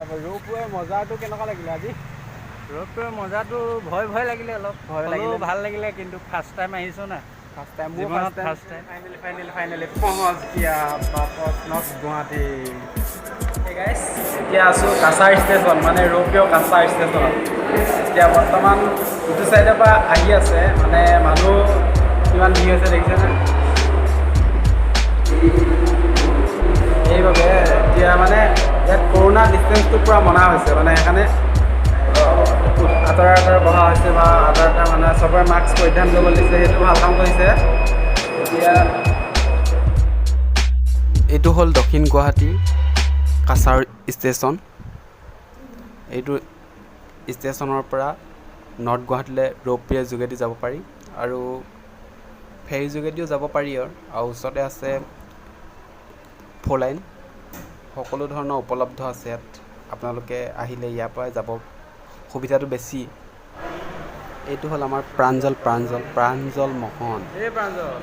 Ropeway মজাটো কেনেকুৱা লাগিলে আজি? ৰোপৱে মজাটো ভয় লাগিলে অলপ। ভয় লাগিলে ভাল লাগিলে কিন্তু ফাৰ্ষ্ট টাইম আহিছোঁ না। ফাৰ্ষ্ট টাইম মোৰ জীৱনত ফাৰ্ষ্ট টাইম। ফাইনেলি পहुঁচ গিয়া বাপচ নৰ্থ গুৱাহাটী। গাইছ এতিয়া আছোঁ কাছাৰ ষ্টেচন মানে ৰোপৱে কাছাৰ ষ্টেচনত। এতিয়া বৰ্তমান ইটো চাইডৰ পৰা আহি আছে মানে মানুহ কিমান ভিৰ হৈছে দেখিছেনে? সেইবাবে এতিয়া মানে ইয়াত কৰোণা ডিষ্টেঞ্চটো পূৰা মনা হৈছে মানে সেইকাৰণে আঁতৰে বহা হৈছে বা আঁতৰে মানে চবৰে মাস্ক পৰিধান কৰিব দিছে, সেইটো ভাল কাম কৰিছে। এতিয়া এইটো হ'ল দক্ষিণ গুৱাহাটীৰ কাছাৰ ষ্টেচন। এইটো ষ্টেচনৰ পৰা নৰ্থ গুৱাহাটীলৈ ৰোপৱে যোগেদি যাব পাৰি আৰু ফেৰী যোগেদিও যাব পাৰি আৰু ওচৰতে আছে 4 লাইন। সকলো ধৰণৰ উপলব্ধ আছে ইয়াত। আপোনালোকে আহিলে ইয়াৰ পৰাই যাব, সুবিধাটো বেছি। এইটো হ'ল আমাৰ প্ৰাঞ্জল মহন।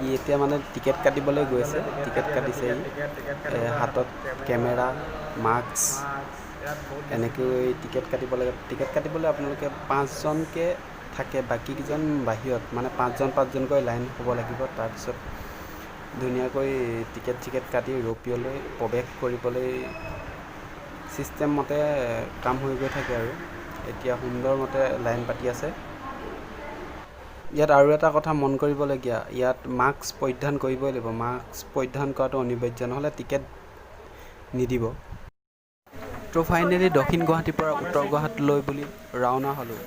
ই এতিয়া মানে টিকেট কাটিবলৈ গৈছে, টিকেট কাটিছে ই। হাতত কেমেৰা, মাস্ক এনেকৈ টিকেট কাটিব লাগে। টিকেট কাটিবলৈ আপোনালোকে 5জনকৈ থাকে, বাকীকেইজন বাহিৰত মানে 5জনকৈ লাইন হ'ব লাগিব। তাৰপিছত ধুনীয়াকৈ টিকেট কাটি ৰোপৱেলৈ প্ৰৱেশ কৰিবলৈ ছিষ্টেম মতে কাম হৈ গৈ থাকে আৰু এতিয়া সুন্দৰমতে লাইন পাতি আছে। ইয়াত আৰু এটা কথা মন কৰিবলগীয়া, ইয়াত মাস্ক পৰিধান কৰিবই লাগিব। মাস্ক পৰিধান কৰাটো অনিবাৰ্য, নহ'লে টিকেট নিদিব। তো ফাইনেলি দক্ষিণ গুৱাহাটীৰ পৰা উত্তৰ গুৱাহাটীলৈ বুলি ৰাওনা হ'লোঁ।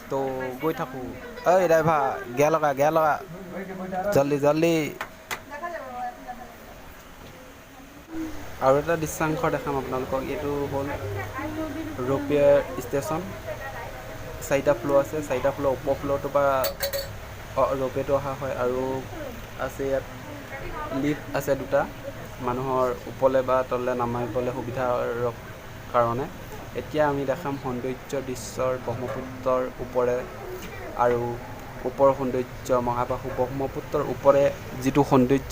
তো গৈ থাকোঁ। ঐ ড্ৰাইভাৰ গিয়া লগা জল্দি। আৰু এটা দৃশ্যাংশ দেখাম আপোনালোকক। এইটো হ'ল ৰোপৱে ষ্টেচন। 4টা ফ্ল'ৰ আছে, 4টা ফ্ল'ৰ ওপৰ ফ্ল'ৰটোৰ পৰা ৰোপৱেটো অহা হয় আৰু আছে ইয়াত লিফ্ট আছে 2টা মানুহৰ ওপৰলৈ বা তললৈ নামিবলৈ সুবিধাৰ কাৰণে। এতিয়া আমি দেখাম সৌন্দৰ্য দৃশ্যৰ ব্ৰহ্মপুত্ৰৰ ওপৰে আৰু ওপৰৰ সৌন্দৰ্য মহাবাহু ব্ৰহ্মপুত্ৰৰ ওপৰে যিটো সৌন্দৰ্য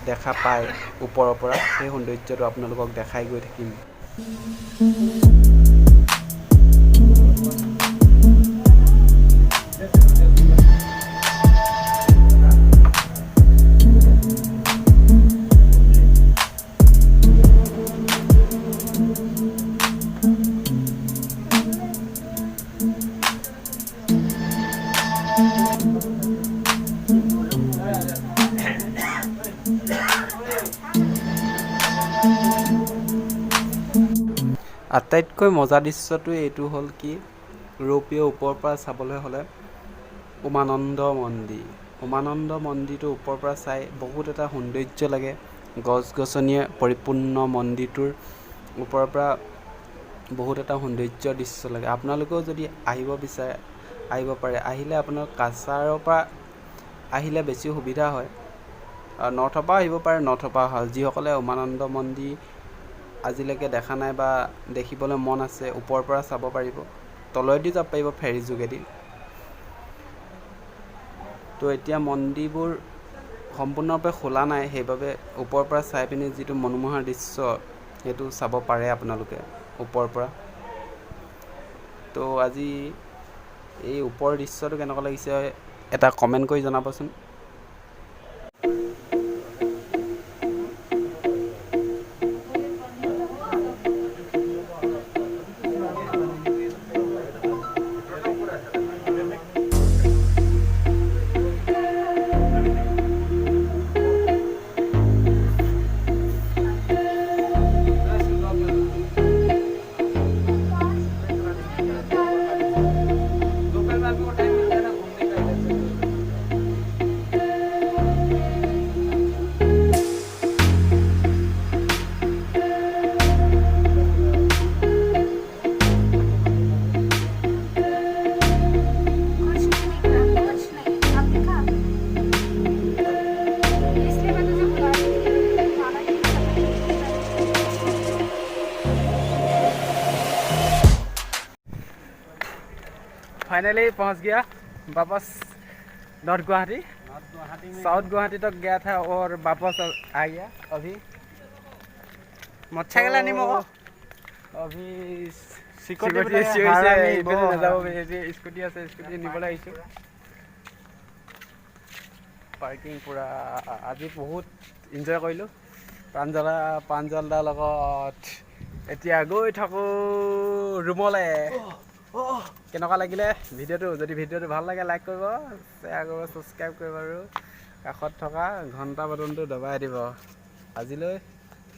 দেখা পায় ওপৰৰ পৰা, সেই সৌন্দৰ্যটো আপোনালোকক দেখাই গৈ থাকিম। আটাইতকৈ মজা দৃশ্যটো এইটো হ'ল কি, ৰোপৱে ওপৰৰ পৰা চাবলৈ হ'লে উমানন্দ মন্দিৰটো ওপৰৰ পৰা চাই বহুত এটা সৌন্দৰ্য লাগে। গছ গছনিয়ে পৰিপূৰ্ণ মন্দিৰটোৰ ওপৰৰ পৰা বহুত এটা সৌন্দৰ্য দৃশ্য লাগে। আপোনালোকেও যদি আহিব বিচাৰে আহিব পাৰে। আহিলে আপোনাৰ কাছাৰৰ পৰা আহিলে বেছি সুবিধা হয়। নৰ্থৰ পৰা আহিব পাৰে, নৰ্থৰ পৰা হয়। যিসকলে উমানন্দ মন্দিৰ আজিলৈকে দেখা নাই বা দেখিবলৈ মন আছে, ওপৰৰ পৰা চাব পাৰিব, তলেদি যাব পাৰিব ফেৰী যোগেদি। তো এতিয়া মন্দিৰবোৰ সম্পূৰ্ণৰূপে খোলা নাই, সেইবাবে ওপৰৰ পৰা চাই পিনি যিটো মনোমোহা দৃশ্য সেইটো চাব পাৰে আপোনালোকে ওপৰৰ পৰা। তো আজি এই ওপৰৰ দৃশ্যটো কেনেকুৱা লাগিছে এটা কমেণ্ট কৰি জনাবচোন। फाइनली पहुंच गया वापस नॉर्थ गुवाहाटी। साउथ गुवाहाटी तक गया था और वापस आ गया। अभी मोटरसाइकिल नहीं मो অভি চিকটি স্কুটি আছে স্কুটি নিবলৈ আহিছোঁ পাৰ্কিং পূৰা আজি বহুত এনজয় কৰিলোঁ প্ৰাঞ্জলদাৰ লগত এতিয়া গৈ থাকোঁ ৰুমলৈ কেনেকুৱা লাগিলে ভিডিঅ'টো যদি ভিডিঅ'টো ভাল লাগে লাইক কৰিব শ্বেয়াৰ কৰিব ছাবস্ক্ৰাইব কৰিব আৰু কাষত থকা ঘণ্টা বটনটো দবাই দিব আজিলৈ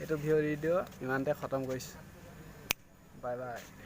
এইটো ভিডিঅ' ইমানতে খতম কৰিছোঁ বাই বাই